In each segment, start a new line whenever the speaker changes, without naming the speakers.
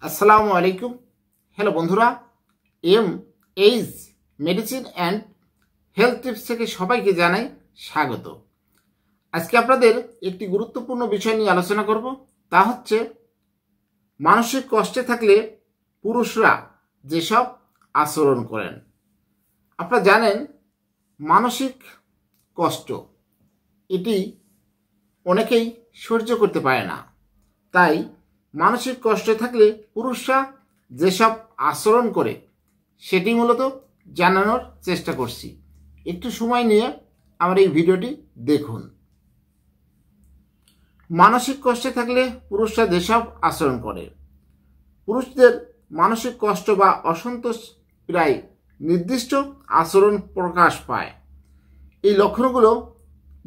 আসসালামু আলাইকুম। হ্যালো বন্ধুরা, M H medicine and health tips থেকে সবাইকে জানাই স্বাগত। আজকে আপনাদের একটি গুরুত্বপূর্ণ বিষয় নিয়ে আলোচনা করব, তা হচ্ছে মানসিক কষ্টে থাকলে পুরুষরা যেসব আচরণ করেন। আপনারা জানেন মানসিক কষ্ট এটি অনেকেই সহ্য করতে পারে না, তাই মানসিক কষ্টে থাকলে পুরুষরা যেসব আচরণ করে সেটি মূলত জানানোর চেষ্টা করছি। একটু সময় নিয়ে আমার এই ভিডিওটি দেখুন। মানসিক কষ্টে থাকলে পুরুষরা যেসব আচরণ করে। পুরুষদের মানসিক কষ্ট বা অসন্তোষ প্রায় নির্দিষ্ট আচরণ প্রকাশ পায়। এই লক্ষণগুলো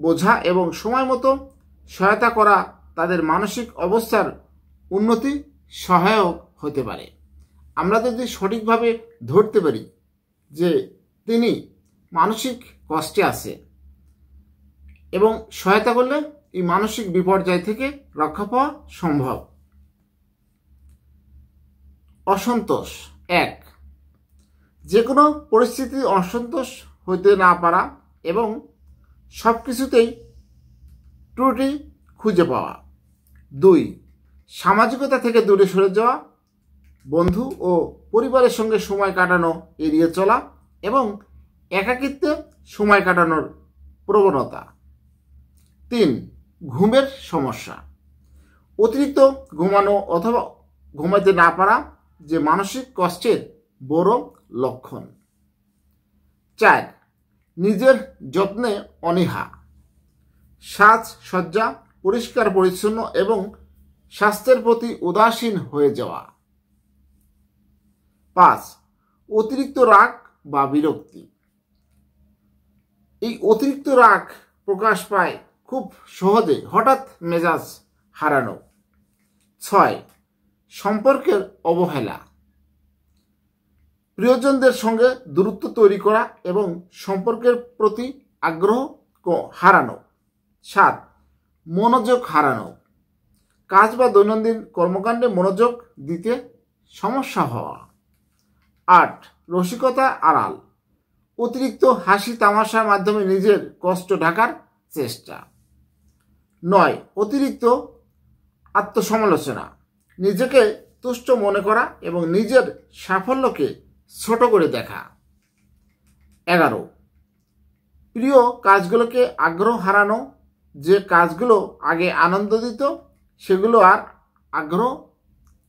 বোঝা এবং সময় মতো সহায়তা করা তাদের মানসিক অবস্থার উন্নতি সহায়ক হতে পারে। আমরা যদি সঠিকভাবে ধরতে পারি যে তিনি মানসিক কষ্টে আছে এবং সহায়তা করলে এই মানসিক বিপর্যয় থেকে রক্ষা পাওয়া সম্ভব। অসন্তোষ 1, যে কোনো পরিস্থিতি অসন্তোষ হইতে না পারা এবং সব কিছুতেই ত্রুটি খুঁজে পাওয়া। 2, সামাজিকতা থেকে দূরে সরে যাওয়া, বন্ধু ও পরিবারের সঙ্গে সময় কাটানো এড়িয়ে চলা এবং একাকিত্বে সময় কাটানোর প্রবণতা। 3, ঘুমের সমস্যা, অতিরিক্ত ঘুমানো অথবা ঘুমাতে না পারা যে মানসিক কষ্টের বড় লক্ষণ। 4, নিজের যত্নে অনীহা, সাজসজ্জা, পরিষ্কার পরিচ্ছন্ন এবং স্বাস্থ্যের প্রতি উদাসীন হয়ে যাওয়া। 5, অতিরিক্ত রাগ বা বিরক্তি, এই অতিরিক্ত রাগ প্রকাশ পায় খুব সহজে, হঠাৎ মেজাজ হারানো। 6, সম্পর্কের অবহেলা, প্রিয়জনদের সঙ্গে দূরত্ব তৈরি করা এবং সম্পর্কের প্রতি আগ্রহ হারানো। 7, মনোযোগ হারানো, কাজ বা দৈনন্দিন কর্মকাণ্ডে মনোযোগ দিতে সমস্যা হওয়া। 8, রসিকতা আড়াল, অতিরিক্ত হাসি তামাশার মাধ্যমে নিজের কষ্ট ঢাকার চেষ্টা। 9, অতিরিক্ত আত্মসমালোচনা, নিজেকে তুষ্ট মনে করা এবং নিজের সাফল্যকে ছোট করে দেখা। 11, প্রিয় কাজগুলোকে আগ্রহ হারানো, যে কাজগুলো আগে আনন্দ দিত সেগুলো আর আগ্রহ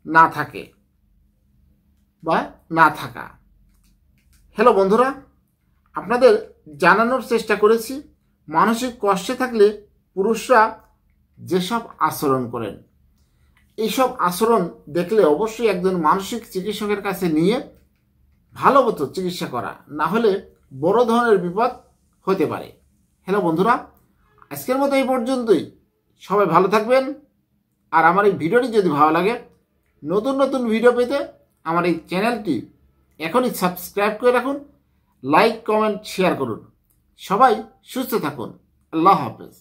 না থাকে বা না থাকা। হ্যালো বন্ধুরা, আপনাদের জানানোর চেষ্টা করেছি মানসিক কষ্টে থাকলে পুরুষরা যেসব আচরণ করেন। এইসব আচরণ দেখলে অবশ্যই একজন মানসিক চিকিৎসকের কাছে নিয়ে ভালো মতো চিকিৎসা করা, না হলে বড় ধরনের বিপদ হতে পারে। হ্যালো বন্ধুরা, আজকের মতো এই পর্যন্তই। সবাই ভালো থাকবেন। আর আমার এই ভিডিওটি যদি ভালো লাগে, নতুন নতুন ভিডিও পেতে আমার এই চ্যানেলটি এখনই সাবস্ক্রাইব করে রাখুন, লাইক কমেন্ট শেয়ার করুন। সবাই সুস্থ থাকুন। আল্লাহ হাফেজ।